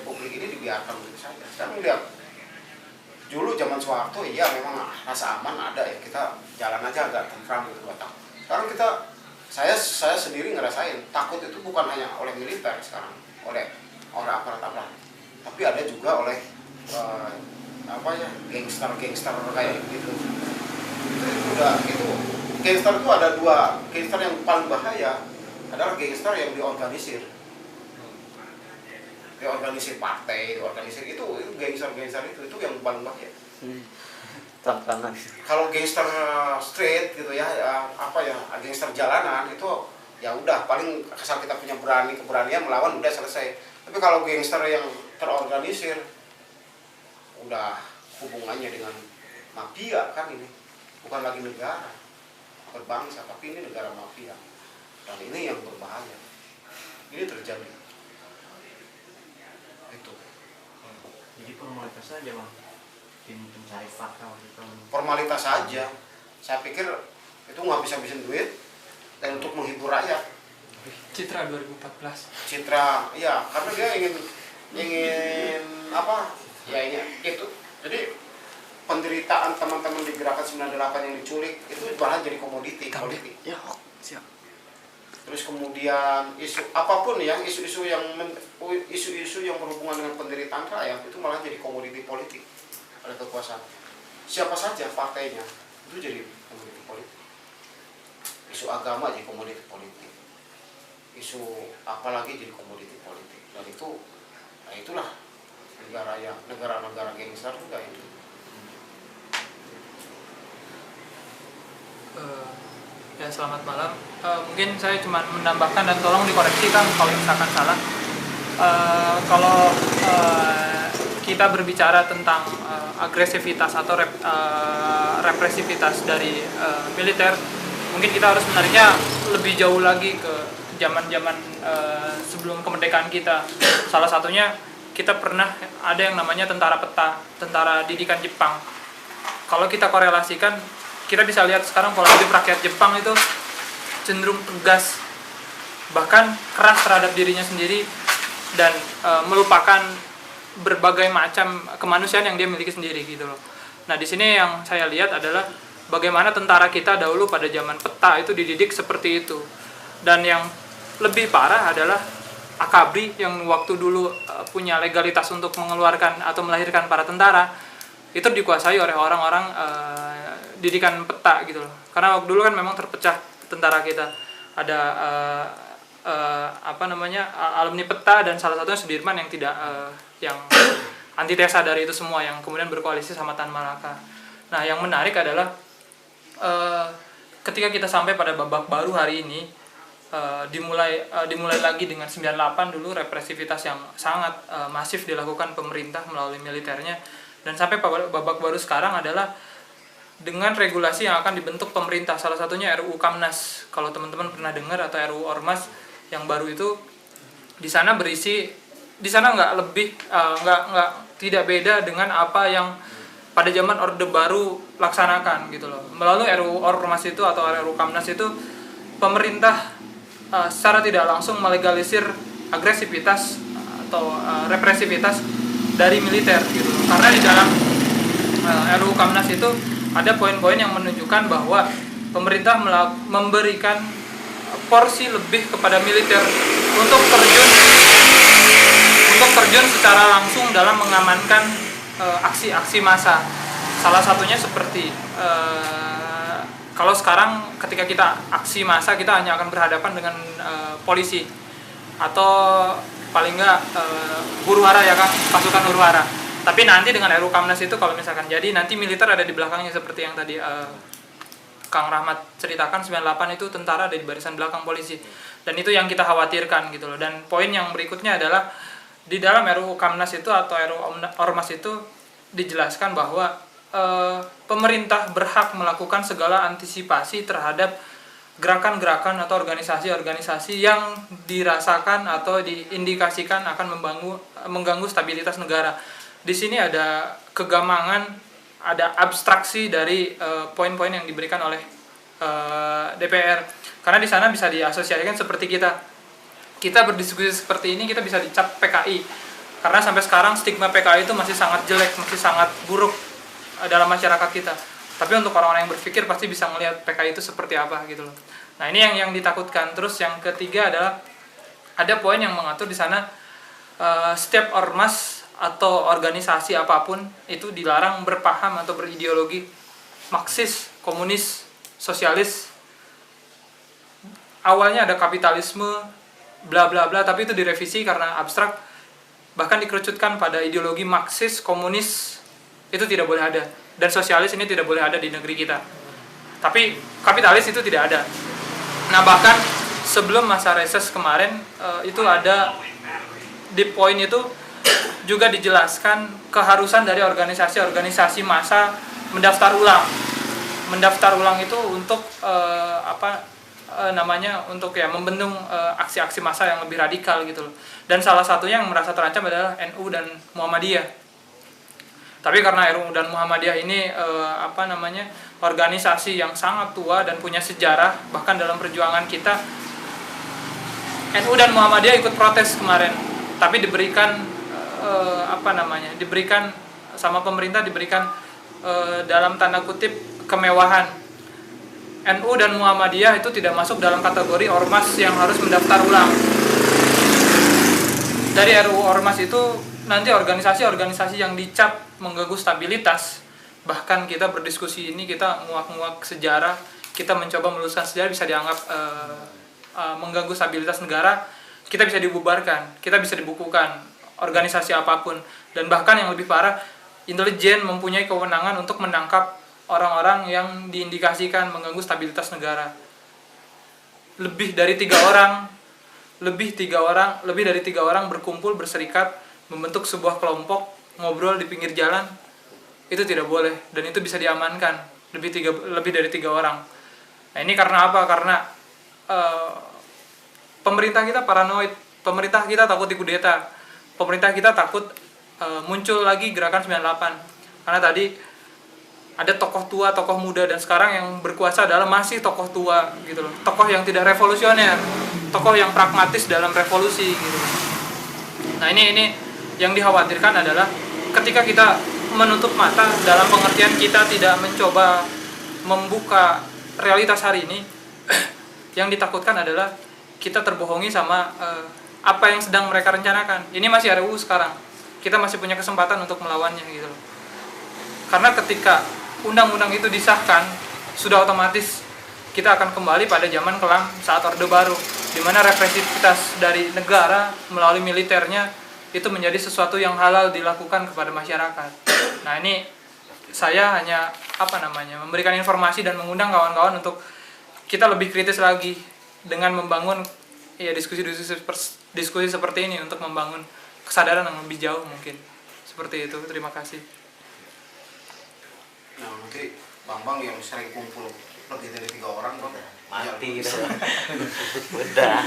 Republik ini dibiarkan begitu saja. Sekarang lihat, dulu zaman Soeharto iya memang rasa aman ada ya, kita jalan aja agak tentram gitu Batak. Sekarang saya sendiri ngerasain takut itu bukan hanya oleh militer sekarang, oleh aparat, tapi ada juga oleh gangster kayak gitu. Itu gangster itu ada dua. Gangster yang paling bahaya adalah gangster yang diorganisir partai, diorganisir itu gangster itu yang paling bahaya. Tantangan. Kalau gangster street gitu ya, gangster jalanan itu ya udah paling asal kita punya keberanian melawan udah selesai. Tapi kalau gangster yang terorganisir udah hubungannya dengan mafia kan, ini bukan lagi negara berbangsa, tapi ini negara mafia, dan ini yang berbahaya. Ini terjadi itu. Jadi formalitas saja Bang, tim pencari fakta gitu. Formalitas saja. Saya pikir itu ngabis-habisin duit dan untuk menghibur rakyat. Citra 2014. Citra, ya karena dia ingin apa? Ya ini itu. Jadi penderitaan teman-teman di Gerakan 98 yang diculik itu malah jadi komoditi politik. Ya, siap. Terus kemudian isu apapun ya, isu-isu yang berhubungan dengan penderitaan rakyat itu malah jadi komoditi politik oleh kekuasaan. Siapa saja partainya itu jadi komoditi politik. Isu agama jadi komoditi politik. Isu apalagi jadi komoditi politik. Dan itu, nah itulah negara-negara gangster juga itu. Ya selamat malam. Mungkin saya cuma menambahkan dan tolong dikoreksi Kang kalau misalkan salah. Kalau kita berbicara tentang agresivitas atau represivitas dari militer, mungkin kita harus menariknya lebih jauh lagi ke zaman-zaman sebelum kemerdekaan kita. Salah satunya kita pernah ada yang namanya tentara peta, tentara didikan Jepang. Kalau kita korelasikan, kita bisa lihat sekarang pola hidup rakyat Jepang itu cenderung tegas, bahkan keras terhadap dirinya sendiri, dan melupakan berbagai macam kemanusiaan yang dia miliki sendiri gitu loh. Nah di sini yang saya lihat adalah bagaimana tentara kita dahulu pada zaman peta itu dididik seperti itu, dan yang lebih parah adalah AKABRI yang waktu dulu punya legalitas untuk mengeluarkan atau melahirkan para tentara itu dikuasai oleh orang-orang didikan peta gitu loh. Karena waktu dulu kan memang terpecah tentara kita, ada alumni peta dan salah satunya Sudirman yang tidak yang antitesa dari itu semua, yang kemudian berkoalisi sama Tan Malaka. Nah yang menarik adalah ketika kita sampai pada babak baru hari ini, dimulai lagi dengan 98 dulu represivitas yang sangat masif dilakukan pemerintah melalui militernya, dan sampai babak baru sekarang adalah dengan regulasi yang akan dibentuk pemerintah, salah satunya RUU Kamnas. Kalau teman-teman pernah dengar, atau RUU Ormas yang baru itu, di sana tidak beda dengan apa yang pada zaman Orde Baru laksanakan gitu loh. Melalui RUU Ormas itu atau RUU Kamnas itu, pemerintah secara tidak langsung melegalisir agresivitas atau represivitas dari militer gitu. Karena di dalam RUU Kamnas itu ada poin-poin yang menunjukkan bahwa pemerintah memberikan porsi lebih kepada militer untuk terjun secara langsung dalam mengamankan aksi-aksi massa. Salah satunya seperti kalau sekarang ketika kita aksi massa, kita hanya akan berhadapan dengan polisi atau paling enggak huru hara ya Kang, pasukan huru hara. Tapi nanti dengan RUU Kamnas itu kalau misalkan jadi nanti militer ada di belakangnya, seperti yang tadi Kang Rahmat ceritakan, 98 itu tentara ada di barisan belakang polisi. Dan itu yang kita khawatirkan gitu loh. Dan poin yang berikutnya adalah di dalam RUU Kamnas itu atau RUU Ormas itu dijelaskan bahwa pemerintah berhak melakukan segala antisipasi terhadap gerakan-gerakan atau organisasi-organisasi yang dirasakan atau diindikasikan akan mengganggu stabilitas negara. Di sini ada kegamangan, ada abstraksi dari poin-poin yang diberikan oleh DPR. Karena di sana bisa diasosiasikan seperti kita berdiskusi seperti ini, kita bisa dicap PKI. Karena sampai sekarang stigma PKI itu masih sangat jelek, masih sangat buruk dalam masyarakat kita. Tapi untuk orang-orang yang berpikir pasti bisa melihat PKI itu seperti apa gitu loh. Nah, ini yang ditakutkan. Terus yang ketiga adalah ada poin yang mengatur di sana setiap ormas atau organisasi apapun itu dilarang berpaham atau berideologi Marxis, komunis, sosialis. Awalnya ada kapitalisme, bla bla bla, tapi itu direvisi karena abstrak, bahkan dikerucutkan pada ideologi Marxis, komunis, itu tidak boleh ada. Dan sosialis ini tidak boleh ada di negeri kita. Tapi kapitalis itu tidak ada. Nah, bahkan sebelum masa reses kemarin, itu ada di poin itu juga dijelaskan keharusan dari organisasi-organisasi massa mendaftar ulang. Mendaftar ulang itu untuk untuk ya membendung aksi-aksi massa yang lebih radikal gitu loh. Dan salah satunya yang merasa terancam adalah NU dan Muhammadiyah. Tapi karena NU dan Muhammadiyah ini organisasi yang sangat tua dan punya sejarah, bahkan dalam perjuangan kita NU dan Muhammadiyah ikut protes kemarin, tapi diberikan diberikan sama pemerintah, diberikan dalam tanda kutip kemewahan. NU dan Muhammadiyah itu tidak masuk dalam kategori ormas yang harus mendaftar ulang. Dari RUU ormas itu nanti organisasi-organisasi yang dicap mengganggu stabilitas, bahkan kita berdiskusi ini, kita nguak-nguak sejarah, kita mencoba meluruskan sejarah, bisa dianggap mengganggu stabilitas negara, kita bisa dibubarkan, kita bisa dibukukan, organisasi apapun. Dan bahkan yang lebih parah, intelijen mempunyai kewenangan untuk menangkap orang-orang yang diindikasikan mengganggu stabilitas negara. Lebih dari 3 orang berkumpul, berserikat, membentuk sebuah kelompok, ngobrol di pinggir jalan, itu tidak boleh, dan itu bisa diamankan lebih dari 3 orang. Nah, ini karena apa? Karena pemerintah kita paranoid, pemerintah kita takut dikudeta, pemerintah kita takut muncul lagi gerakan 98. Karena tadi ada tokoh tua, tokoh muda, dan sekarang yang berkuasa adalah masih tokoh tua gitu loh. Tokoh yang tidak revolusioner, tokoh yang pragmatis dalam revolusi gitu. Nah, ini yang dikhawatirkan adalah ketika kita menutup mata, dalam pengertian kita tidak mencoba membuka realitas hari ini, yang ditakutkan adalah kita terbohongi sama apa yang sedang mereka rencanakan. Ini masih RUU sekarang, kita masih punya kesempatan untuk melawannya gitu loh. Karena ketika undang-undang itu disahkan, sudah otomatis kita akan kembali pada zaman kelam saat Orde Baru, di mana represivitas dari negara melalui militernya itu menjadi sesuatu yang halal dilakukan kepada masyarakat. Nah, ini saya hanya memberikan informasi dan mengundang kawan-kawan untuk kita lebih kritis lagi dengan membangun diskusi seperti ini untuk membangun kesadaran yang lebih jauh mungkin. Seperti itu. Terima kasih. Nah, nanti Bang yang sering kumpul lebih dari 3 orang, Bang, mati gitu. Udah.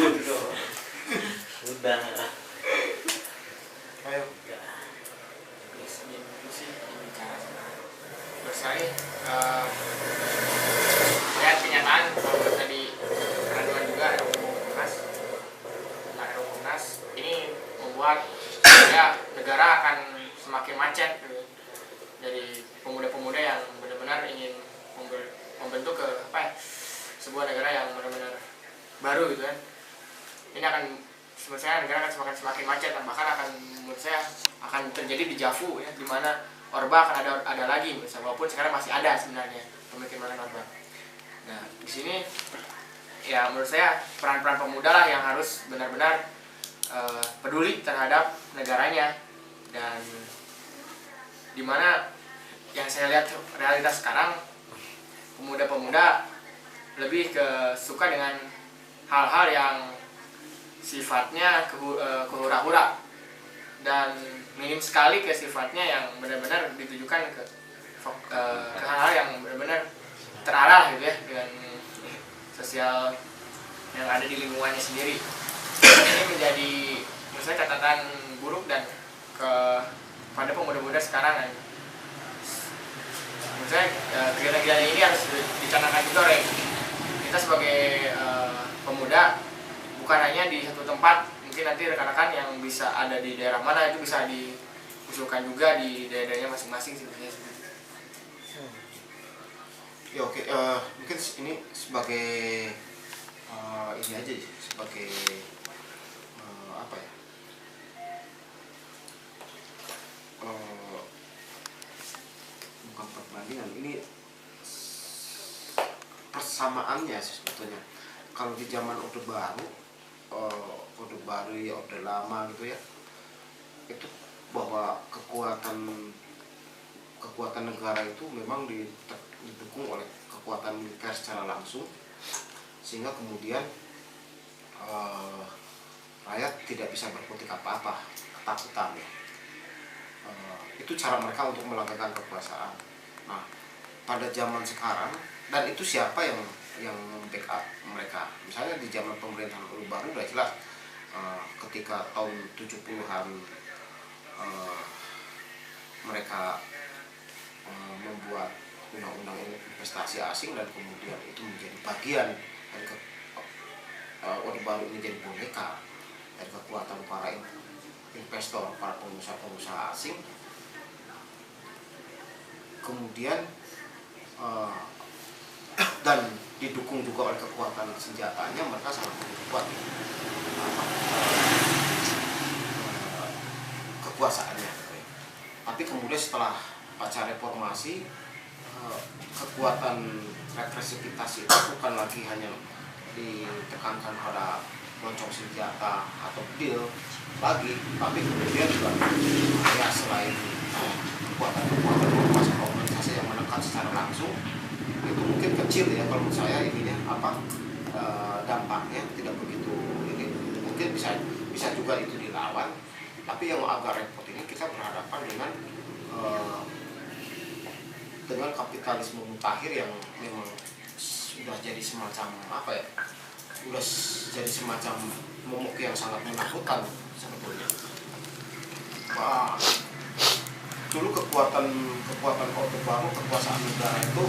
Ayo. Saya lihat kenyataan kalau tadi keraguan juga RUU Komnas ini membuat negara akan semakin macet dari pemuda-pemuda yang benar-benar ingin membentuk sebuah negara yang benar-benar baru gitu kan. Ini akan menurut saya negara akan semakin macet, dan bahkan menurut saya akan terjadi dejavu ya, di mana Orba akan ada lagi, walaupun sekarang masih ada sebenarnya pemikiran Orba. Nah, di sini ya menurut saya peran-peran pemuda lah yang harus benar-benar peduli terhadap negaranya, dan dimana yang saya lihat realitas sekarang pemuda-pemuda lebih suka dengan hal-hal yang sifatnya kehura-hura, dan minim sekali ke sifatnya yang benar-benar ditujukan ke hal-hal yang benar-benar terarah gitu ya, dengan sosial yang ada di lingkungannya sendiri. Ini menjadi menurut saya catatan buruk dan pada pemuda-pemuda sekarang. Menurut saya kegiatan-kegiatan ini harus dicanangkan juga oleh kita sebagai pemuda, bukan hanya di satu tempat mungkin nanti rekan-rekan yang bisa ada di daerah mana itu bisa diusulkan juga di daerahnya masing-masing sih biasanya seperti itu. Ya oke, mungkin ini sebagai ini aja sih, sebagai apa ya? Bukan perbandingan, ini persamaannya sih sebetulnya. Kalau di zaman Orde Baru, ya Orde Lama gitu ya, itu bahwa kekuatan negara itu memang didukung oleh kekuatan militer secara langsung, sehingga kemudian rakyat tidak bisa berkutik apa-apa, ketakutan ya. Itu cara mereka untuk melanggengkan kekuasaan. Nah, pada zaman sekarang, dan itu siapa yang backup mereka? Misalnya di zaman pemerintahan Orde Baru udah jelas, ketika tahun 70-an mereka membuat undang-undang investasi asing, dan kemudian itu menjadi bagian dari Orde Baru ini jadi boneka dari kekuatan para investor, para pengusaha asing. Kemudian dan didukung juga oleh kekuatan senjatanya, mereka sangat kuat kekuasaannya. Tapi kemudian setelah pasca reformasi, kekuatan represivitas itu bukan lagi hanya ditekankan pada loncong senjata atau pil lagi, tapi kemudian juga ya selain kekuatan organisasi yang menekan secara langsung itu mungkin kecil ya, kalau menurut saya ininya dampaknya tidak begitu ini, mungkin bisa juga itu dilawan. Tapi yang agak repot ini kita berhadapan dengan kapitalisme mutakhir yang memang sudah jadi semacam apa ya, sudah jadi semacam momok yang sangat menakutkan sebetulnya. Wah, dulu kekuatan Orde Baru, kekuasaan negara itu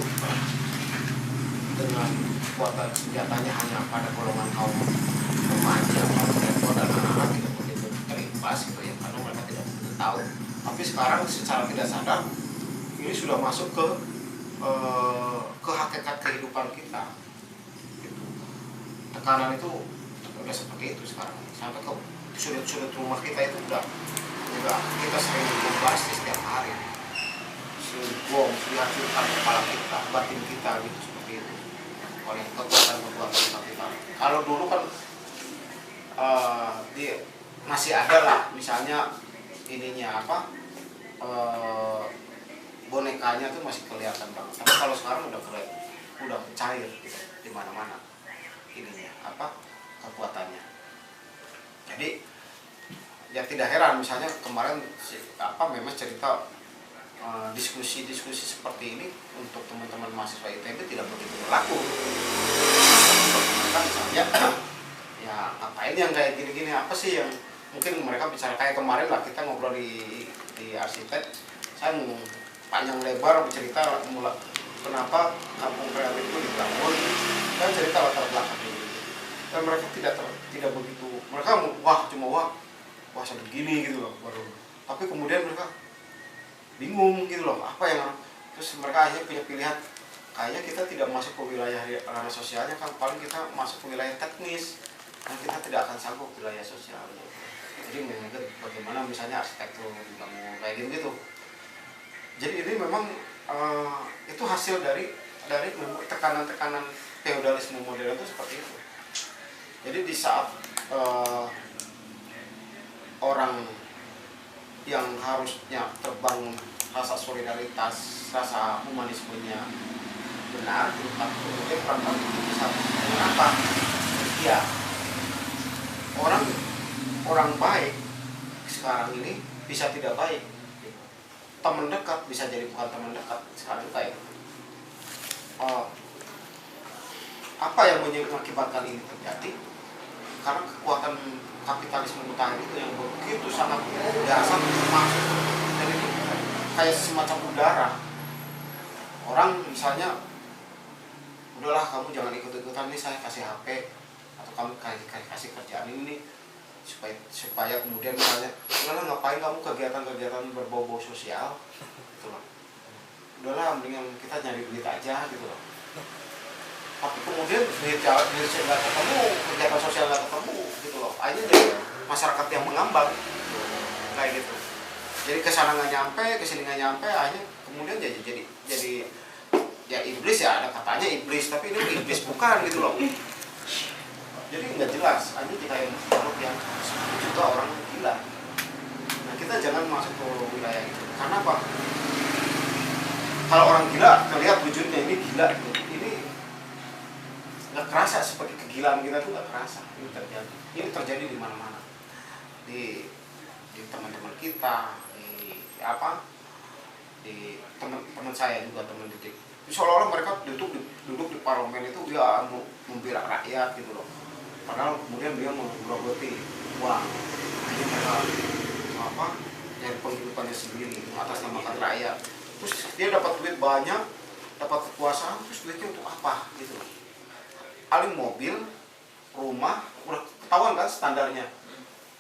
dengan kekuatan senjatanya hanya pada golongan kaum remaja, kaum dan anak-anak tidak begitu terimbas gitu ya, karena mereka tidak begitu tahu. Tapi sekarang secara tidak sadar ini sudah masuk ke hakikat kehidupan kita. Gitu. Tekanan itu udah seperti itu sekarang, sampai ke sudut-sudut rumah kita itu udah kita sering membahas setiap hari. Bom dihancurkan kepala kita, batin kita gitu, seperti itu oleh kekuatan kapital. Kalau dulu kan dia masih ada lah, misalnya ininya apa, bonekanya tuh masih kelihatan banget. Tapi kalau sekarang udah cair gitu, di mana-mana ininya apa, kekuatannya. Jadi ya tidak heran misalnya kemarin memang cerita diskusi-diskusi seperti ini untuk teman-teman mahasiswa ITB tidak begitu berlaku. Mereka misalnya ya ngapain yang kayak gini-gini, apa sih yang mungkin mereka bicara kayak kemarin lah kita ngobrol di arsitek, saya panjang lebar bercerita kenapa kampung kreatif itu dibangun dan cerita latar belakang ini. Dan mereka tidak begitu, mereka cuma wah segini gitu loh baru. Tapi kemudian mereka bingung gitu loh, apa yang terus mereka akhirnya punya pilihan, kayaknya kita tidak masuk ke wilayah ranah sosialnya kan, paling kita masuk ke wilayah teknis dan kita tidak akan sanggup wilayah sosial. Jadi bagaimana misalnya arsitektur dibangun kayak gitu. Jadi ini memang itu hasil dari tekanan-tekanan feodalisme modern itu seperti itu. Jadi di saat orang yang harusnya terbangun rasa solidaritas, rasa humanismenya benar, tapi kemudian peran itu bisa mengapa? Ya, orang baik sekarang ini bisa tidak baik. Teman dekat bisa jadi bukan teman dekat sekarang kayak. Apa yang mengakibatkan ini terjadi? Karena kekuatan kapitalisme mutakhir itu yang begitu sangat dasar masuk, dan itu kayak semacam udara. Orang misalnya, udahlah kamu jangan ikut-ikutan nih, saya kasih HP atau kamu kasih kerjaan ini, supaya kemudian misalnya udahlah ngapain kamu kegiatan-kegiatan berbau-bau sosial gitu loh, udahlah mendingan kita nyari duit aja gitu loh. Tapi kemudian duit nggak ketemu, kegiatan sosial nggak ketemu gitu loh, akhirnya jadi masyarakat yang mengambang kayak gitu. Jadi kesana nggak nyampe, kesini nggak nyampe, akhirnya kemudian jadi ya iblis, ya ada katanya iblis, tapi ini iblis bukan gitu loh. Jadi nggak jelas, aja kayak makhluk yang 10 juta orang gila. Nah kita jangan masuk ke wilayah itu. Karena apa? Kalau orang gila terlihat wujudnya ini gila, gitu. Ini nggak kerasa seperti kegilaan kita tuh nggak kerasa. Ini terjadi di mana-mana, di teman-teman kita, di teman saya juga, teman didik. Seolah-olah mereka duduk di parlemen itu dia membela rakyat gitu loh. Padahal kemudian dia menggerogoti uang. Ini mereka dari penghidupannya sendiri mengatasnamakan rakyat. Terus dia dapat duit banyak, dapat kekuasaan, terus duitnya untuk apa gitu loh. Paling mobil, rumah, udah ketahuan kan standarnya.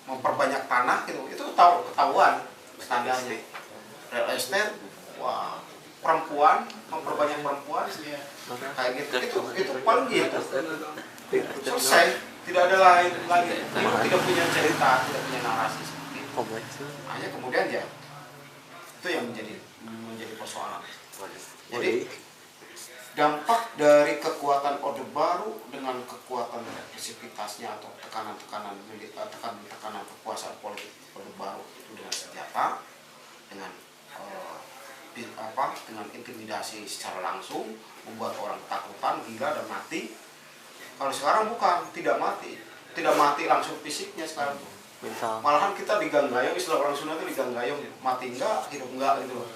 Memperbanyak tanah gitu, itu ketahuan standarnya. Real estate, wah, perempuan, memperbanyak perempuan, kayak gitu. Itu paling gitu. Selesai, tidak ada lain lagi. Dia tidak punya cerita, tidak punya narasi seperti itu. Hanya kemudian ya itu yang menjadi persoalan. Jadi dampak dari kekuatan Orde Baru dengan kekuatan represivitasnya atau tekanan kekuasaan politik Orde Baru itu dengan senjata, dengan dengan intimidasi secara langsung, membuat orang ketakutan, gila dan mati. Kalau sekarang bukan, tidak mati langsung fisiknya sekarang tuh. Malahan kita diganggayong, istilah orang Sunda itu diganggayong, mati enggak, hidup enggak gitu loh.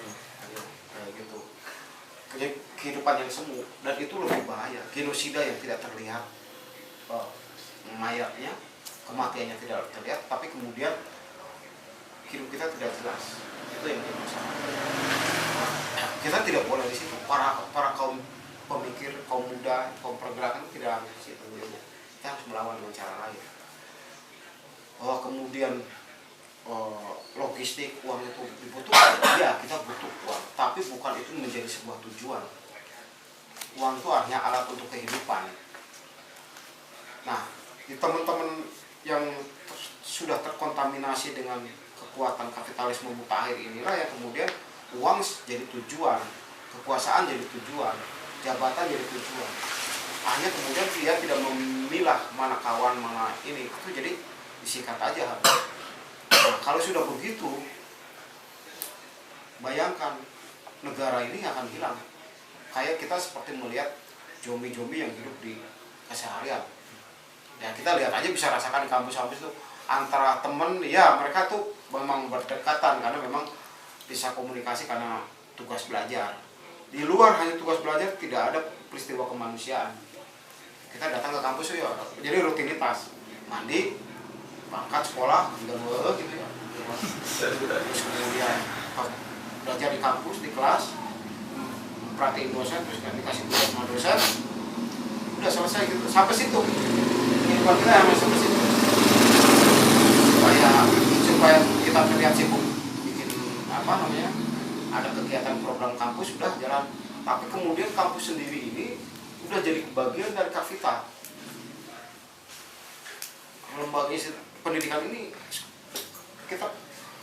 Kayak gitu. Kehidupan yang semu, dan itu lebih bahaya. Genosida yang tidak terlihat, mayatnya, kematiannya tidak terlihat, tapi kemudian hidup kita tidak jelas. Itu yang jadi masalah. Kita tidak boleh di situ. Para kaum pemikir, kaum muda, kaum pergerakan tidak harus di situ. Kita harus melawan dengan cara lain. Bahwa kemudian logistik, uang itu dibutuhkan, ya kita butuh uang, tapi bukan itu menjadi sebuah tujuan. Uang itu hanya alat untuk kehidupan. Nah, di teman-teman yang sudah terkontaminasi dengan kekuatan kapitalisme mutakhir inilah yang kemudian uang jadi tujuan, kekuasaan jadi tujuan, jabatan jadi tujuan. Hanya kemudian dia tidak memilah mana kawan, mana ini, itu jadi disikat aja. Nah, kalau sudah begitu, bayangkan negara ini akan hilang. Kayak kita seperti melihat zombie-zombie yang hidup di keseharian. Ya kita lihat aja, bisa rasakan di kampus-kampus itu antara temen, ya mereka tuh memang berdekatan karena memang bisa komunikasi karena tugas belajar. Di luar hanya tugas belajar, tidak ada peristiwa kemanusiaan. Kita datang ke kampus ya, jadi rutinitas, mandi, berangkat sekolah, tinggal gitu ya. Terus kemudian belajar di kampus, di kelas, perhatiin dosen, terus dikasih tugas sama dosen, udah selesai gitu. Sampai situ, kehidupan kita yang sampai situ. Supaya kita terlihat sibuk bikin ada kegiatan program kampus sudah jalan, tapi kemudian kampus sendiri ini udah jadi bagian dari Kapita. Lembaga pendidikan ini, kita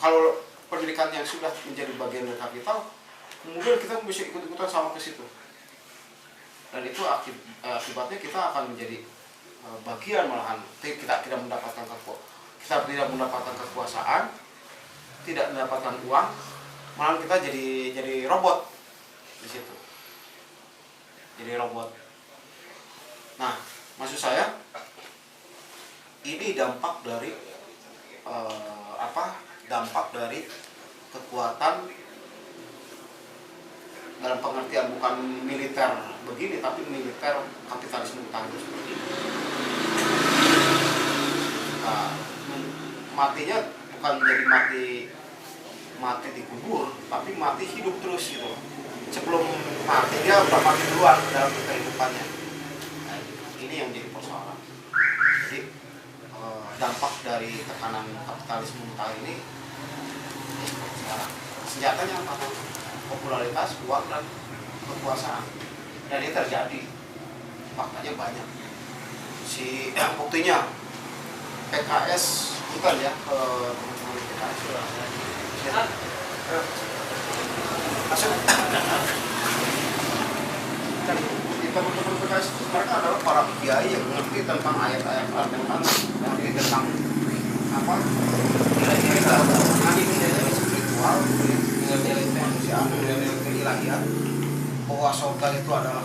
kalau pendidikan yang sudah menjadi bagian dari Kapita, kemudian kita bisa ikut-ikutan sama ke situ, dan itu akibatnya kita akan menjadi bagian, malahan kita tidak mendapatkan kekuasaan, tidak mendapatkan uang, malah kita jadi robot di situ, jadi robot. Nah, maksud saya ini dampak dari dampak dari kekuatan dalam pengertian bukan militer begini, tapi militer kapitalisme utang itu seperti ini. Nah, matinya bukan menjadi mati dikubur, tapi mati hidup terus gitu. Sebelum mati dia udah mati duluan dalam kehidupannya. Nah, ini yang jadi persoalan. Jadi dampak dari tekanan kapitalisme mentah ini sekarang senjatanya apa? Popularitas, uang, dan kekuasaan. Dan ini terjadi, faktanya banyak. Buktinya PKS bukan ya ke teman-teman PKS teman-teman PKS mereka adalah para kiai yang mengerti tentang ayat-ayat Al-Quran, mengerti tentang apa nilai-nilai spiritual, nilai-nilai kemanusiaan, nilai-nilai keilahian, bahwa surga itu adalah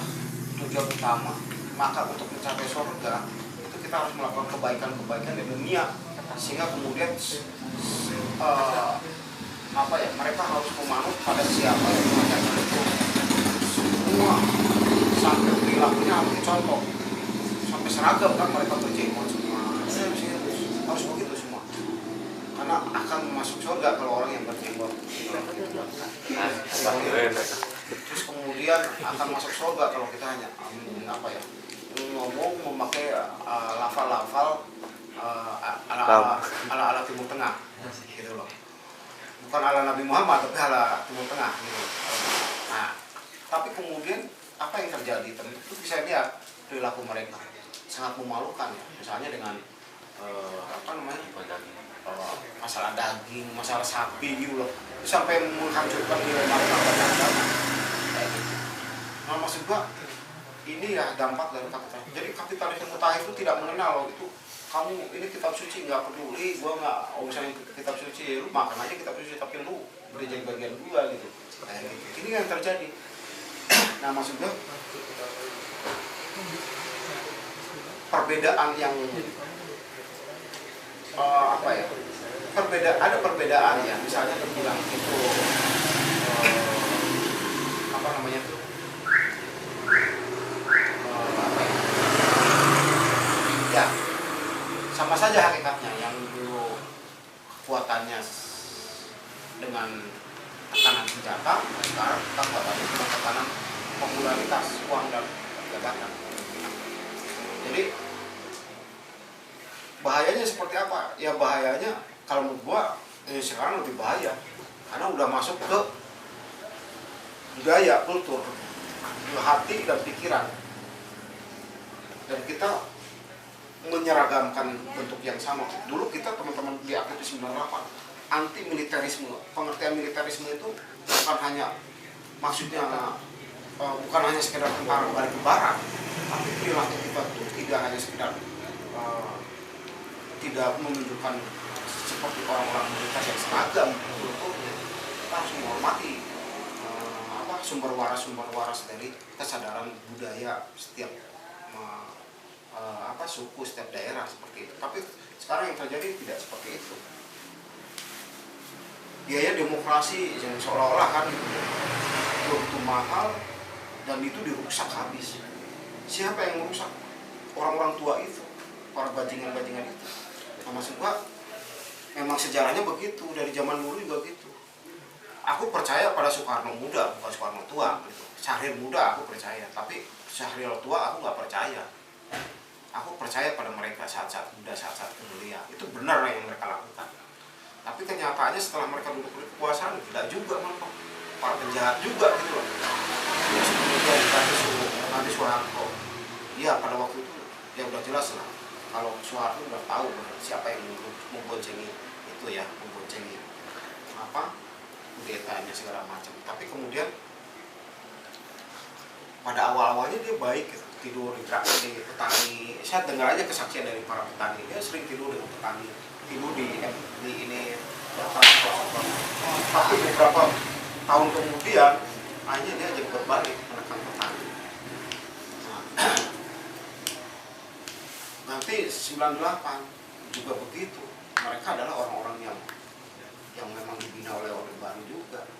tujuan utama. Maka untuk mencapai surga itu kita harus melakukan kebaikan-kebaikan di dunia, sehingga kemudian mereka harus memanut pada siapa yang mengajarkan itu. Semua sampai perilakunya harus dicontoh, sampai seragam kan mereka berjenggot semua. Harus begitu semua, karena akan masuk surga kalau orang yang berjenggot. Terus kemudian akan masuk surga kalau kita hanya ngomong memakai lafal-lafal ala Timur Tengah, gitu loh. Bukan ala Nabi Muhammad, tapi ala Timur Tengah, gitu. Nah, tapi kemudian apa yang terjadi? Itu bisa lihat perilaku mereka sangat memalukan ya. Misalnya dengan masalah daging, masalah sapi gitu loh. Sampai menghancurkan nilai martabat agama. Kayak gitu. Nah, maksud gua ini ya dampak dari kapitalisme. Jadi kapitalisme mutah itu tidak mengenal itu kamu ini kitab suci nggak peduli, gua nggak misalnya kitab suci lu makan aja kitab suci tapi lu beri jadi bagian gua gitu. Kayak gitu. Ini yang terjadi. Nah, maksud gua perbedaan yang ada perbedaan ya, misalnya terbilang itu ya sama saja hakikatnya. Yang dulu kekuatannya dengan tekanan senjata, sekarang kekuatannya dengan tekanan popularitas, uang dan jabatan. Jadi bahayanya seperti apa? Ya bahayanya kalau menurut gua sekarang lebih bahaya karena udah masuk ke budaya, kultur, ke hati dan pikiran, dan kita menyeragamkan bentuk yang sama. Dulu kita teman-teman di aktivis 98 anti militerisme. Pengertian militerisme itu bukan hanya maksudnya bukan hanya sekedar tentara balik ke barat, tapi perilaku kita itu tidak hanya sekedar tidak menunjukkan seperti orang-orang militer yang seragam. Kita harus menghormati sumber waras dari kesadaran budaya setiap suku, setiap daerah seperti itu. Tapi sekarang yang terjadi tidak seperti itu. Biaya demokrasi yang seolah-olah kan begitu mahal dan itu dirusak habis. Siapa yang merusak? Orang-orang tua itu, para bajingan-bajingan itu. Nah, maksud gua memang sejarahnya begitu, dari zaman dulu juga gitu. Aku percaya pada Soekarno muda, bukan Soekarno tua gitu. Syahrir muda aku percaya, tapi Syahrir tua aku nggak percaya. Aku percaya pada mereka saat-saat muda, saat-saat mulia. Itu benar yang mereka lakukan. Tapi kenyataannya setelah mereka duduk di kekuasaan tidak juga, memang para penjahat juga gitu loh. Terus kemudian nanti Soeharto, ya pada waktu itu ya udah jelas lah. Kalau Soeharto udah tahu siapa yang memboncengi itu ya, memboncengi kudetanya segala macam. Tapi kemudian pada awal-awalnya dia baik gitu. Tidur di petani. Saya dengar aja kesaksian dari para petani, dia sering tidur dengan petani, tidur di ini tapi beberapa tahun kemudian akhirnya dia jadi berbalik menekan petani. Nanti 98 juga begitu. Mereka adalah orang-orang yang memang dibina oleh Orde Baru juga.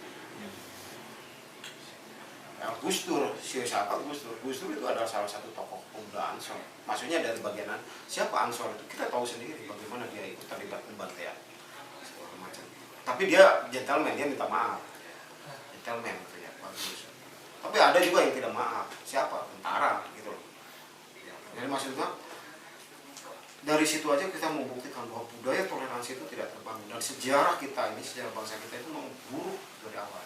Gus Dur, siapa Gus Dur? Gus Dur itu adalah salah satu tokoh pemuda Ansor. Maksudnya dari bagian siapa Ansor itu kita tahu sendiri bagaimana dia ikut terlibat pembantaian segala macam. Tapi dia gentleman, dia minta maaf. Gentleman gitu ya, bagus. Tapi ada juga yang tidak maaf. Siapa? Tentara gitu loh. Jadi maksudnya dari situ aja kita membuktikan bahwa budaya toleransi itu tidak terbangun, dan sejarah kita ini, sejarah bangsa kita itu memang buruk dari awal.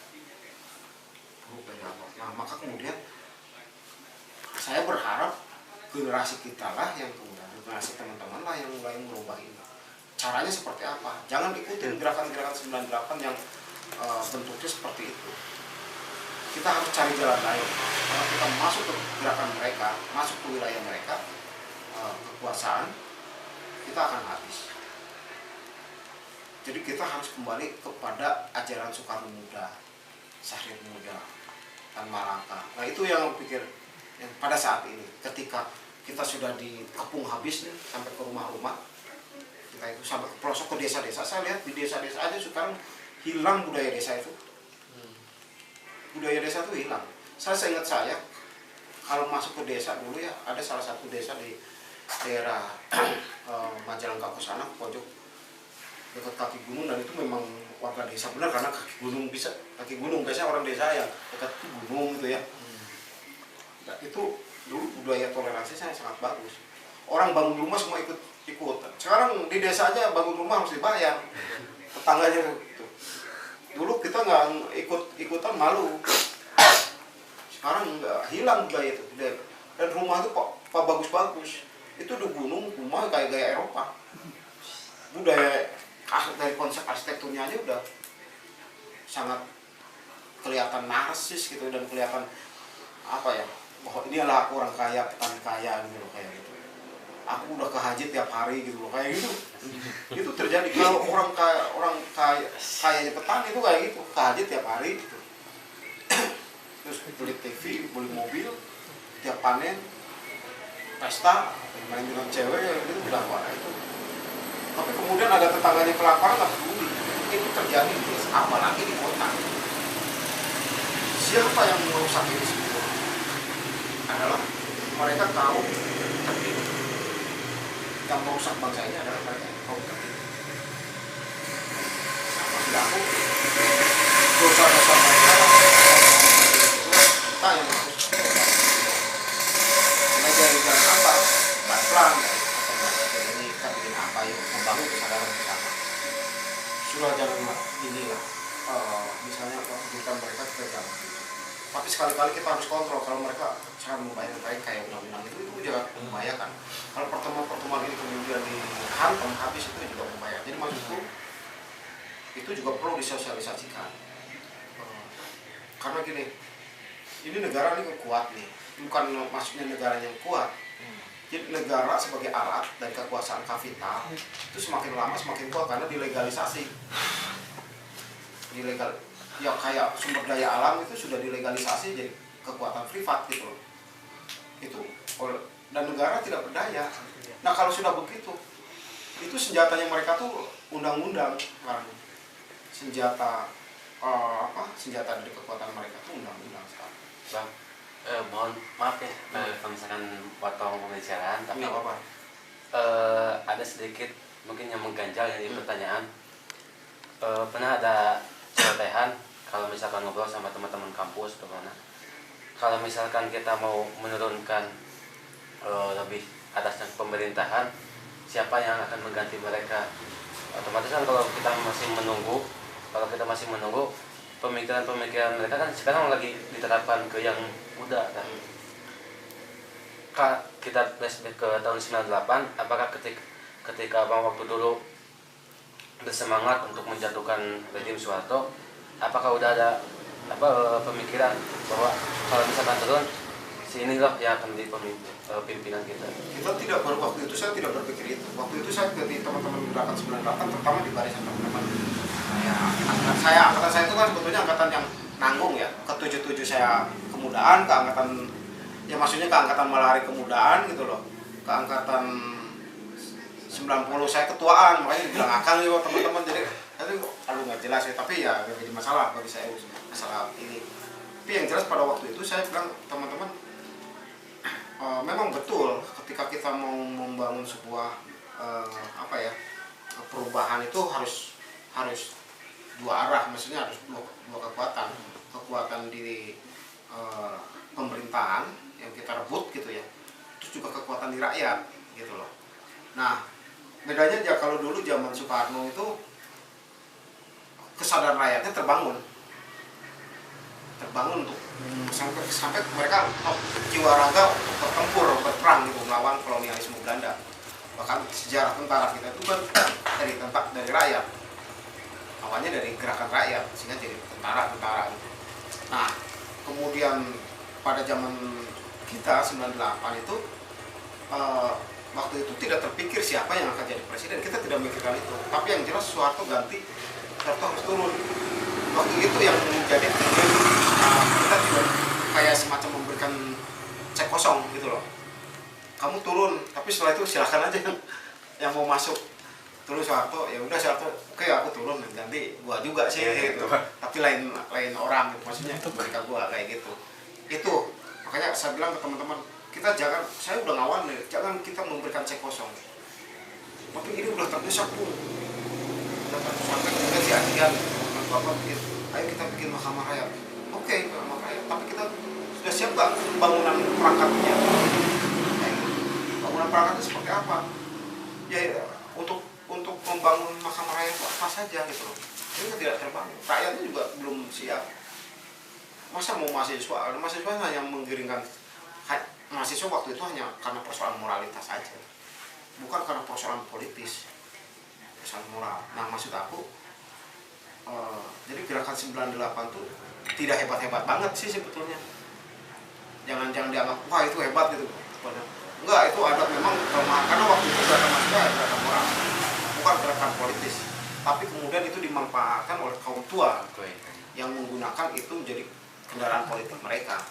Nah, maka kemudian saya berharap generasi kita lah yang kemudian, generasi teman-teman lah yang mulai merubah ini. Caranya seperti apa? Jangan ikutin gerakan-gerakan 98 yang bentuknya seperti itu. Kita harus cari jalan lain. Kalau kita masuk ke gerakan mereka, masuk ke wilayah mereka, kekuasaan, kita akan habis. Jadi kita harus kembali kepada ajaran Soekarno Muda, Syahrir Muda, Tan Malaka. Nah itu yang pikir yang pada saat ini, ketika kita sudah dikepung habis nih, sampai ke rumah-rumah, kita itu sampai ke pelosok, ke desa-desa. Saya lihat di desa-desa aja sekarang hilang budaya desa itu. Budaya desa itu hilang. Saya ingat saya kalau masuk ke desa dulu ya, ada salah satu desa di daerah Majalengka ke sana, pojok dekat kaki gunung, dan itu memang warga desa benar, karena kaki gunung biasanya orang desa yang dekat gunung gitu ya. Nah, itu dulu budaya toleransi saya sangat bagus. Orang bangun rumah semua ikut. Sekarang di desa aja bangun rumah harus dibayar. Tetangganya gitu. Dulu kita nggak ikutan malu. Sekarang nggak, hilang budaya itu. Dan rumah itu kok bagus-bagus. Itu di gunung rumah kayak gaya Eropa. Budaya dari konsep arsitekturnya aja udah sangat kelihatan narsis gitu, dan kelihatan apa ya, bahwa ini adalah aku orang kaya, petani kaya gitu loh, kayak gitu. Aku udah ke haji tiap hari gitu loh, kayak gitu. Itu terjadi kalau orang kayanya petani itu kayak gitu, ke haji tiap hari gitu. Terus beli TV, beli mobil, tiap panen, pesta, main dengan cewek ya gitu, udah apa itu. Tapi kemudian ada tetangganya kelaparan, nggak peduli. Itu terjadi di desa, apalagi di kota. Siapa yang merusak ini semua? Adalah mereka tahu tertipu. Yang merusak bangsa ini adalah mereka yang tahu tertipu. Maksud aku, dosa-dosa mereka kita yang harus mengajarkan apa? Pelan-pelan. Ini kita bikin apa yuk, membangun kesadaran bersama. Sudah jangan inilah, misalnya waktu kita mereka kita jangan. Tapi sekali-kali kita harus kontrol kalau mereka cara membayar kayak undang-undang itu juga membahayakan. Kalau pertemuan ini kemudian dihantam habis, itu juga membahayakan. Jadi maksudku itu juga perlu disosialisasikan. Karena gini, ini negara ini kuat nih, bukan maksudnya negara yang kuat. Jadi negara sebagai alat dari kekuasaan kapital itu semakin lama semakin kuat karena dilegalisasi. Ya kayak sumber daya alam itu sudah dilegalisasi jadi kekuatan privat gitu loh. Dan negara tidak berdaya. Nah kalau sudah begitu, itu senjatanya mereka tuh undang-undang kan. Senjata dari kekuatan mereka tuh undang-undang sekarang. Bang, mohon maaf ya kalau misalkan potong pembicaraan, tapi apa? Ada sedikit mungkin yang mengganjal yang di pertanyaan. Pernah ada celotehan kalau misalkan ngobrol sama teman-teman kampus atau mana, kalau misalkan kita mau menurunkan lebih atasnya pemerintahan, siapa yang akan mengganti mereka? Otomatis kan kalau kita masih menunggu pemikiran mereka kan sekarang lagi diterapkan ke yang muda kan. Kita flashback ke tahun 98, apakah ketika Bang waktu dulu bersemangat untuk menjatuhkan rezim Soeharto, apakah udah ada pemikiran bahwa kalau misalkan turun si ini loh yang akan menjadi pimpinan kita? Kita tidak waktu itu saya tidak berpikir itu. Waktu itu saya ke teman-teman gerakan 98, terutama di barisan teman-teman. Angkatan saya itu kan sebetulnya angkatan yang nanggung ya. Ke 77 saya kemudaan, ke angkatan ya maksudnya ke angkatan Malari kemudaan gitu loh. Ke angkatan 90 saya ketuaan, makanya bilang akal nih teman-teman. Jadi kalau nggak jelas ya, tapi ya nggak jadi masalah bagi saya masalah ini. Tapi yang jelas pada waktu itu saya bilang teman-teman, memang betul ketika kita mau membangun sebuah perubahan itu harus dua arah, maksudnya harus dua kekuatan di pemerintahan yang kita rebut gitu ya, terus juga kekuatan di rakyat gitu loh. Nah, bedanya ya kalau dulu zaman Soekarno itu kesadaran rakyatnya terbangun untuk sampai mereka jiwa raga bertempur, berperang gitu melawan kolonialisme Belanda. Bahkan sejarah tentara kita itu kan dari rakyat, awalnya dari gerakan rakyat sehingga jadi tentara gitu. Nah, kemudian pada zaman kita 98 itu waktu itu tidak terpikir siapa yang akan jadi presiden, kita tidak memikirkan itu. Tapi yang jelas Soeharto ganti, Soeharto harus turun. Waktu itu yang menjadi kita tidak kayak semacam memberikan cek kosong gitu loh. Kamu turun, tapi setelah itu silahkan aja yang mau masuk. Turun Soeharto, ya udah Soeharto, oke aku turun, ganti gua juga sih gitu. Tapi lain orang gitu, maksudnya mereka gua kayak gitu. Itu makanya saya bilang ke teman-teman, kita jangan, saya udah ngawal nih, jangan kita memberikan cek kosong. Tapi ini udah terdesak pun, udah sampai kemudian si Adian, bapak bikin, ayo kita bikin mahkamah rakyat. Oke, mahkamah rakyat, tapi kita sudah siap gak bangunan perangkatnya? Bangunan perangkatnya seperti apa? Ya untuk membangun mahkamah rakyat apa saja gitu loh. Ini tidak terbangun, rakyatnya juga belum siap. Masa mau mahasiswa hanya menggiringkan mahasiswa waktu itu hanya karena persoalan moralitas saja, bukan karena persoalan politis, persoalan moral. Nah maksud aku, jadi gerakan 98 tuh tidak hebat-hebat banget sih sebetulnya. Jangan dianggap wah itu hebat gitu. Enggak, itu ada memang kelemahan karena waktu itu gerakan mahasiswa gerakan moral, bukan gerakan politis. Tapi kemudian itu dimanfaatkan oleh kaum tua yang menggunakan itu menjadi kendaraan politik mereka.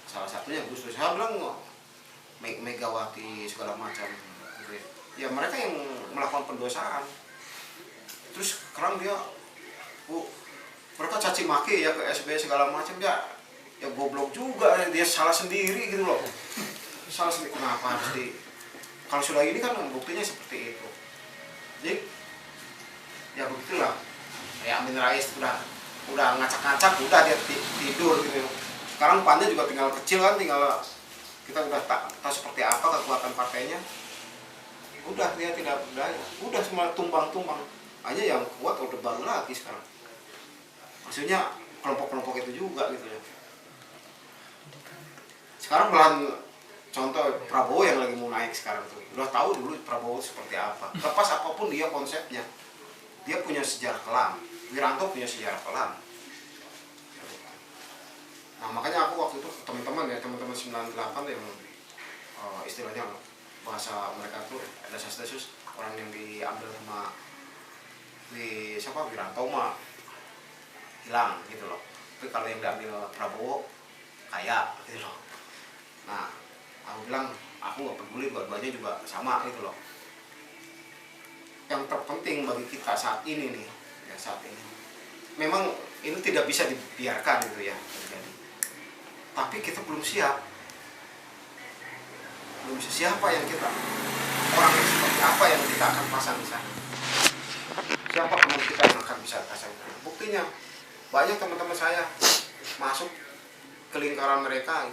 Salah satunya Gus Dur. Saya bilang Megawati segala macam gitu ya. Mereka yang melakukan pendosaan. Terus sekarang dia mereka caci maki ya ke SBY segala macam ya goblok juga, dia salah sendiri gitu loh. Salah sendiri, kenapa harus kalau sudah ini kan buktinya seperti itu. Jadi ya begitulah. Ya Amin Rais udah ngacak-ngacak, udah dia tidur gitu. Sekarang PAN-nya juga tinggal kecil kan, tinggal kita udah tahu seperti apa kekuatan partainya. Udah dia tidak berdaya, udah semua tumbang-tumbang. Hanya yang kuat udah baru lagi sekarang. Maksudnya kelompok-kelompok itu juga gitu ya. Sekarang belahan contoh Prabowo yang lagi mau naik sekarang tuh, udah tahu dulu Prabowo seperti apa. Lepas apapun dia konsepnya, dia punya sejarah kelam. Wiranto punya sejarah kelam. Nah makanya aku waktu itu teman-teman 98 yang istilahnya bahasa mereka tuh ada desas-desus, orang yang diambil sama Wiranto mah hilang gitu loh. Tapi kalau yang diambil Prabowo kaya gitu loh. Nah aku bilang aku nggak peduli, dua-duanya juga sama gitu loh. Yang terpenting bagi kita saat ini nih, ya saat ini memang ini tidak bisa dibiarkan gitu ya terjadi. Tapi kita belum siap. Belum siapa yang kita, orang yang seperti apa yang kita akan pasang di sana. Siapa teman kita yang akan bisa pasang. Buktinya banyak teman-teman saya masuk ke lingkaran mereka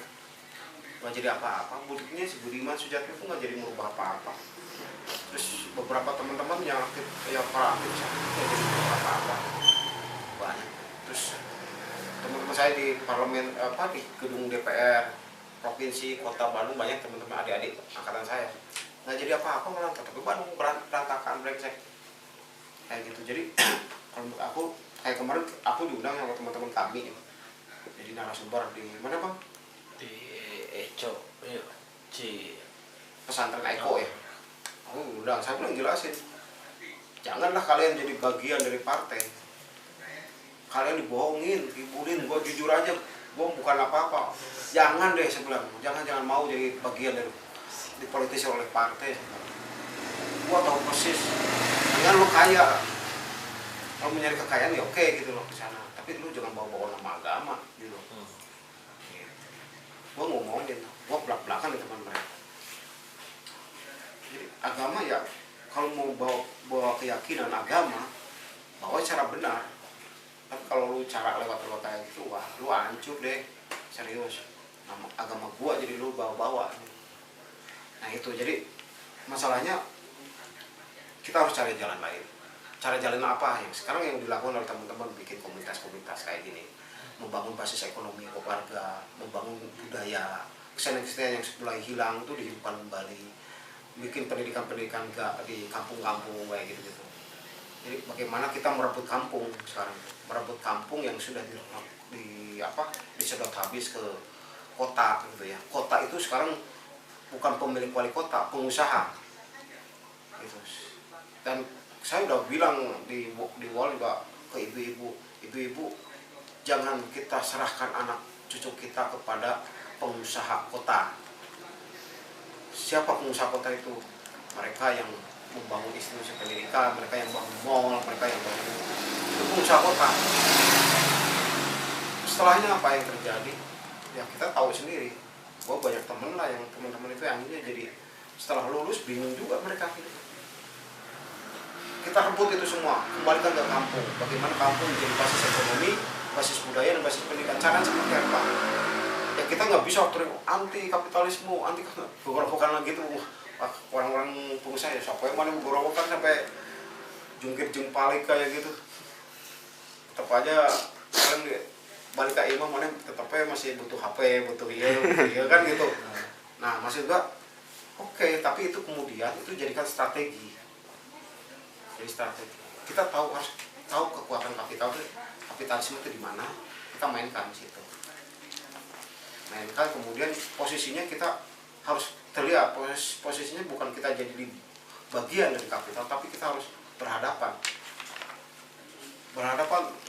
nggak jadi apa-apa. Buktinya si Budiman Sujatmiko itu nggak jadi merubah apa-apa. Terus beberapa teman-teman yang para aktif nggak jadi merubah apa-apa. Banyak. Terus teman-teman saya di parlemen di gedung DPR provinsi kota Bandung, banyak teman-teman adik-adik angkatan saya nggak jadi apa-apa, malah tapi Bandung berantakan brengsek kayak gitu. Jadi kalau menurut aku kayak kemarin aku diundang sama teman-teman kami jadi narasumber di mana bang, di Eco pesantren Eko ya. Aku diundang, saya bilang jelasin, janganlah kalian jadi bagian dari partai. Kalian dibohongin, dibulin, gue jujur aja, gue bukan apa-apa. Jangan deh saya bilang, jangan mau jadi bagian dari dipolitisi oleh partai. Gue tahu persis, dengan lo kaya, kalau mencari kekayaan ya oke gitu loh ke sana. Tapi lu jangan bawa-bawa nama agama gitu. Gue ngomongin, gue belak-belakan di teman mereka. Jadi agama ya, kalau mau bawa keyakinan agama, bawa cara benar. Tapi kalau lu cara lewat kayak gitu, wah lu hancur deh, serius. Nama agama gua jadi lu bawa-bawa. Nah itu jadi masalahnya kita harus cari jalan lain. Cara jalan apa yang sekarang yang dilakukan oleh teman-teman, bikin komunitas-komunitas kayak gini, membangun basis ekonomi keluarga, membangun budaya, kesenian-kesenian yang mulai hilang itu dihidupkan kembali, bikin pendidikan-pendidikan di kampung-kampung kayak gitu. Jadi bagaimana kita merebut kampung sekarang, merebut kampung yang sudah disedot habis ke kota gitu ya. Kota itu sekarang bukan pemilik wali kota, pengusaha gitu. Dan saya udah bilang di wall juga ke ibu-ibu, jangan kita serahkan anak cucu kita kepada pengusaha kota. Siapa pengusaha kota itu? Mereka yang membangun institusi pendidikan, mereka yang bangun mall, mereka yang bangun, itu pengusaha kota. Setelahnya apa yang terjadi? Ya kita tahu sendiri. Gua banyak temen lah yang teman-teman itu yang jadi setelah lulus bingung juga mereka gitu. Kita rebut itu semua, kembalikan ke kampung. Bagaimana kampung menjadi basis ekonomi, basis budaya, dan basis pendidikan. Caranya seperti apa? Ya kita nggak bisa anti kapitalisme, anti gorowokan lagi tuh. Orang-orang pengusaha ya, siapa yang mana gorowokan sampai jungkir jempalik kayak gitu. Tetap aja kan balik ke imam mana tetap aja masih butuh HP, butuh iya kan gitu. Nah maksud gua oke, tapi itu kemudian itu jadikan strategi. Jadi strategi. Kita harus tahu kekuatan kapitalisme itu di mana, kita mainkan di situ. Mainkan, kemudian posisinya kita harus terlihat, posisinya bukan kita jadi di bagian dari kapital, tapi kita harus berhadapan.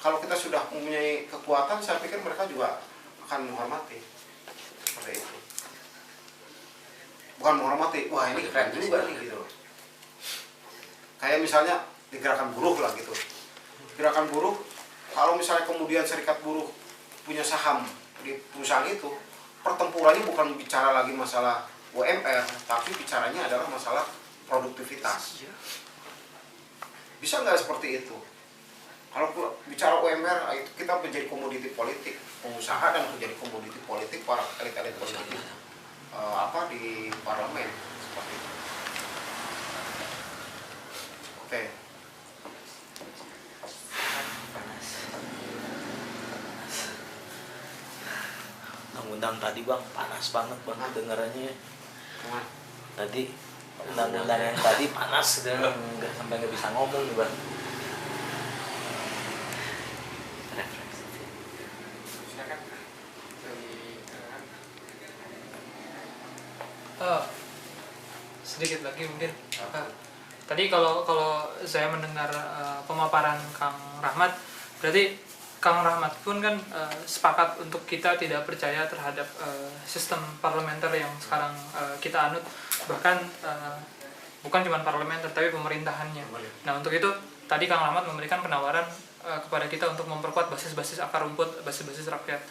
Kalau kita sudah mempunyai kekuatan, saya pikir mereka juga akan menghormati. Seperti itu. Bukan menghormati, wah ini keren juga nih gitu. Kayak misalnya di gerakan buruh lah gitu. Gerakan buruh, kalau misalnya kemudian serikat buruh punya saham di perusahaan itu, pertempurannya bukan bicara lagi masalah UMR, tapi bicaranya adalah masalah produktivitas. Bisa nggak seperti itu? Kalau bicara UMR, itu kita menjadi komoditi politik, pengusaha dan menjadi komoditi politik para elit-elit politik di parlemen seperti itu. Oke. Undang-undang tadi bang panas banget bang dengarannya. Tadi undang-undang yang tadi panas dan nggak sampai nggak bisa ngomong nih bang. Silakan. Sedikit lagi mungkin. Tadi kalau saya mendengar pemaparan Kang Rahmat, berarti Kang Rahmat pun kan sepakat untuk kita tidak percaya terhadap sistem parlementer yang sekarang kita anut, bahkan bukan cuma parlementer tapi pemerintahannya. Nah untuk itu tadi Kang Rahmat memberikan penawaran kepada kita untuk memperkuat basis-basis akar rumput, basis-basis rakyat.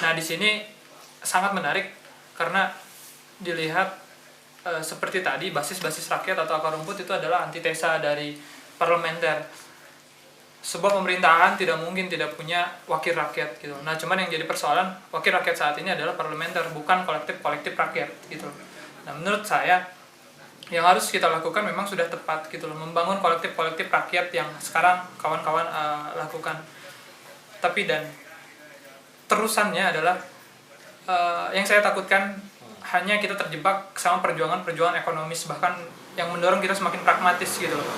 Nah di sini sangat menarik karena dilihat seperti tadi basis-basis rakyat atau akar rumput itu adalah antitesa dari parlementer. Sebuah pemerintahan tidak mungkin tidak punya wakil rakyat gitu. Nah, cuman yang jadi persoalan wakil rakyat saat ini adalah parlementer, bukan kolektif rakyat gitu. Nah, menurut saya yang harus kita lakukan memang sudah tepat gitu loh, membangun kolektif rakyat yang sekarang kawan-kawan lakukan. Tapi dan terusannya adalah yang saya takutkan hanya kita terjebak sama perjuangan ekonomis, bahkan yang mendorong kita semakin pragmatis gitu loh.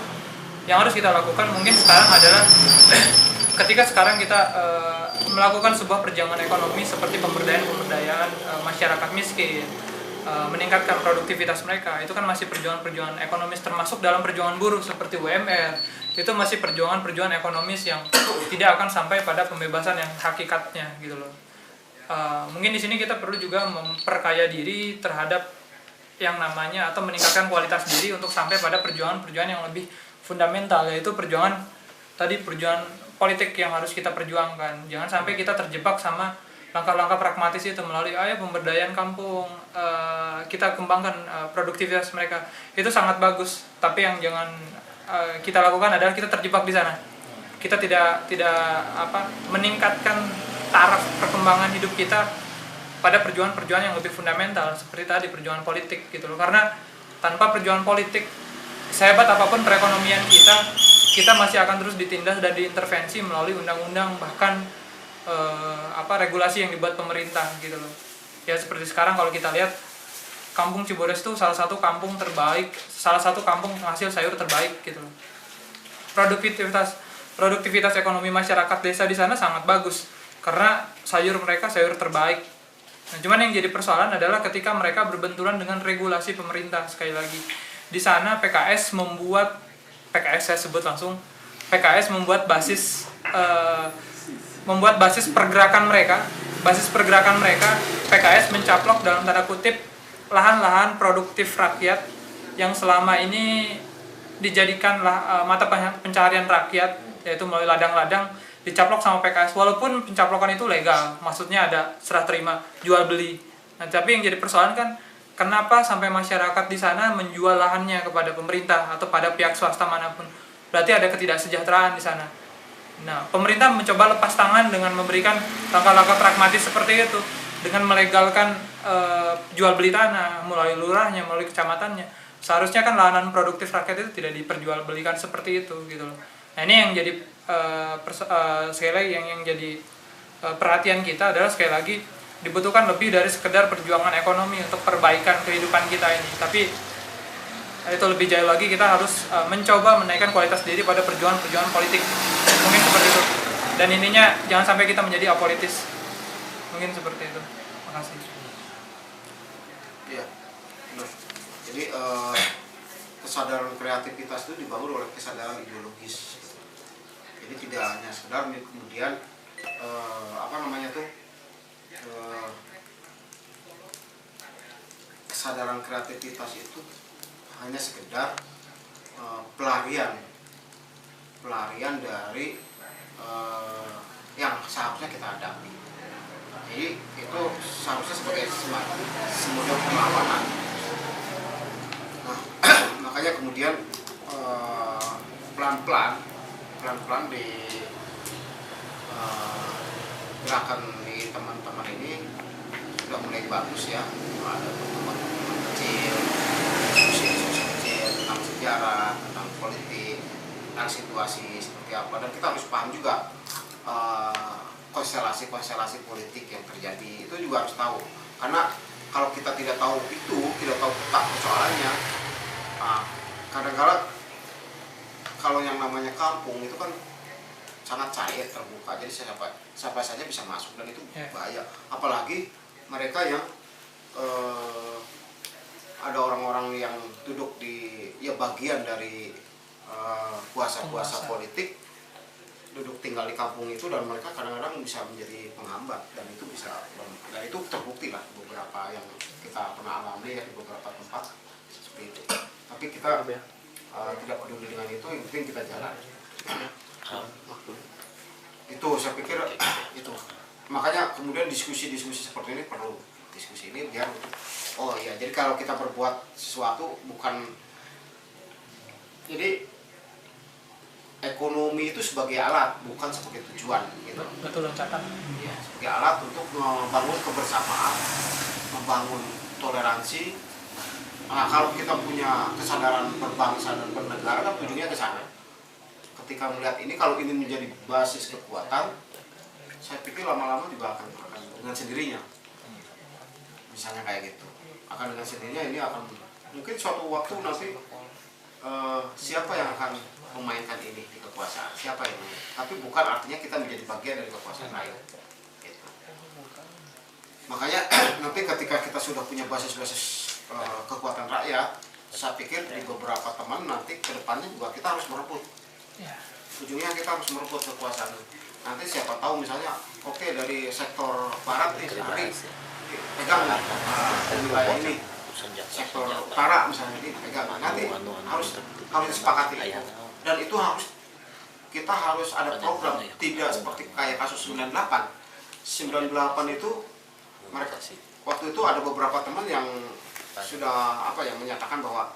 Yang harus kita lakukan mungkin sekarang adalah ketika sekarang kita melakukan sebuah perjuangan ekonomi seperti pemberdayaan masyarakat miskin, meningkatkan produktivitas mereka, itu kan masih perjuangan ekonomis, termasuk dalam perjuangan buruh seperti UMR, itu masih perjuangan ekonomis yang tidak akan sampai pada pembebasan yang hakikatnya gitu loh. Mungkin di sini kita perlu juga memperkaya diri terhadap yang namanya atau meningkatkan kualitas diri untuk sampai pada perjuangan yang lebih fundamental, yaitu perjuangan politik yang harus kita perjuangkan. Jangan sampai kita terjebak sama langkah-langkah pragmatis itu melalui pemberdayaan kampung, kita kembangkan produktivitas mereka. Itu sangat bagus, tapi yang jangan kita lakukan adalah kita terjebak di sana. Kita tidak meningkatkan taraf perkembangan hidup kita pada perjuangan yang lebih fundamental seperti tadi perjuangan politik gitu loh. Karena tanpa perjuangan politik sehebat apapun perekonomian kita masih akan terus ditindas dan diintervensi melalui undang-undang, bahkan regulasi yang dibuat pemerintah gitu loh. Ya seperti sekarang kalau kita lihat Kampung Cibores itu salah satu kampung penghasil sayur terbaik gitu loh. Produktivitas ekonomi masyarakat desa di sana sangat bagus karena sayur mereka sayur terbaik. Nah, cuman yang jadi persoalan adalah ketika mereka berbenturan dengan regulasi pemerintah. Sekali lagi, di sana PKS membuat basis pergerakan mereka. PKS mencaplok dalam tanda kutip lahan-lahan produktif rakyat yang selama ini dijadikan mata pencarian rakyat, yaitu melalui ladang-ladang, dicaplok sama PKS, walaupun pencaplokan itu legal, maksudnya ada serah terima jual beli. Nah, tapi yang jadi persoalan kan kenapa sampai masyarakat di sana menjual lahannya kepada pemerintah atau pada pihak swasta manapun? Berarti ada ketidaksejahteraan di sana. Nah, pemerintah mencoba lepas tangan dengan memberikan langkah-langkah pragmatis seperti itu, dengan melegalkan jual beli tanah melalui lurahnya, melalui kecamatannya. Seharusnya kan lahan produktif rakyat itu tidak diperjualbelikan seperti itu gitu loh. Nah, ini yang jadi sekali lagi yang jadi perhatian kita adalah sekali lagi dibutuhkan lebih dari sekedar perjuangan ekonomi untuk perbaikan kehidupan kita ini. Tapi itu lebih jauh lagi, kita harus mencoba menaikkan kualitas diri pada perjuangan politik. Mungkin seperti itu. Dan intinya jangan sampai kita menjadi apolitis. Mungkin seperti itu. Makasih. Iya. Benar. Jadi kesadaran kreativitas itu dibangun oleh kesadaran ideologis. Jadi tidak hanya sekedar kemudian kesadaran kreativitas itu hanya sekedar pelarian dari yang seharusnya kita hadapi. Jadi itu seharusnya sebagai semacam perlawanan. Nah, makanya kemudian pelan-pelan di gerakan di teman-teman ini sudah mulai bagus ya. Ada teman-teman kecil, diskusi kecil tentang sejarah, tentang politik, tentang situasi seperti apa, dan kita harus paham juga konstelasi politik yang terjadi itu juga harus tahu, karena kalau kita tidak tahu peta persoalannya, kadang-kadang kalau yang namanya kampung itu kan sangat cair, terbuka, jadi siapa saja bisa masuk dan itu bahaya. Apalagi mereka yang ada orang-orang yang duduk di bagian dari kuasa-kuasa politik, duduk tinggal di kampung itu, dan mereka kadang-kadang bisa menjadi penghambat, dan itu terbukti lah beberapa yang kita pernah alami ya di beberapa tempat seperti itu. Tapi kita tidak peduli dengan itu, yang penting kita jalan. Itu saya pikir itu. Makanya kemudian diskusi-diskusi seperti ini perlu. Diskusi ini biar jadi kalau kita berbuat sesuatu bukan, jadi ekonomi itu sebagai alat, bukan sebagai tujuan gitu. Betul loncatan. Ya, sebagai alat untuk membangun kebersamaan, membangun toleransi. Nah, kalau kita punya kesadaran berbangsa dan bernegara kan tujuannya ke sana. Ketika melihat ini, kalau ini menjadi basis kekuatan, saya pikir lama-lama juga akan dengan sendirinya. Misalnya kayak gitu, akan dengan sendirinya ini akan mungkin suatu waktu nanti siapa yang akan memainkan ini di kekuasaan, siapa ini, tapi bukan artinya kita menjadi bagian dari kekuasaan lain gitu. Makanya nanti ketika kita sudah punya basis-basis kekuatan rakyat, saya pikir di beberapa teman nanti ke depannya juga kita harus merebut. Ujungnya kita harus merebut kekuasaan. Nanti siapa tahu misalnya dari sektor barat nih sehari pegang wilayah ini, sektor utara misalnya ini pegang, nanti harus disepakati itu. Dan itu kita harus ada program, tidak seperti kayak kasus 98 itu mereka waktu itu ada beberapa teman yang sudah menyatakan bahwa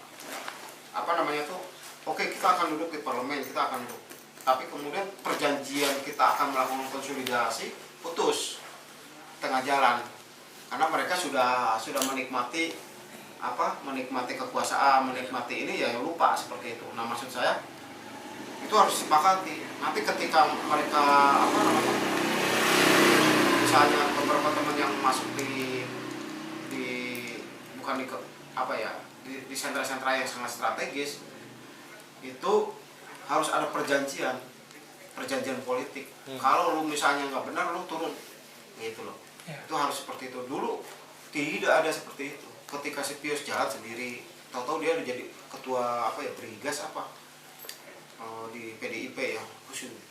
kita akan duduk di parlemen, kita akan duduk, tapi kemudian perjanjian kita akan melakukan konsolidasi putus tengah jalan karena mereka sudah menikmati menikmati kekuasaan, menikmati ini ya lupa seperti itu. Nah maksud saya itu harus disepakati. Nanti ketika mereka misalnya beberapa teman yang masuk di bukan di sentra-sentra yang sangat strategis, itu harus ada perjanjian politik. Kalau lu misalnya nggak benar, lu turun gitu loh. Itu harus seperti itu. Dulu tidak ada seperti itu. Ketika si Pius jalan sendiri, tahu-tahu dia udah jadi ketua Brigas di PDIP ya.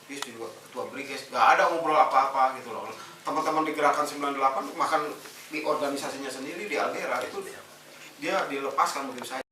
Pius juga ketua Brigas. Nggak ada ngobrol apa-apa gitu loh. Teman-teman di Gerakan 98 bahkan di organisasinya sendiri di Algera itu dia dilepaskan begitu saja.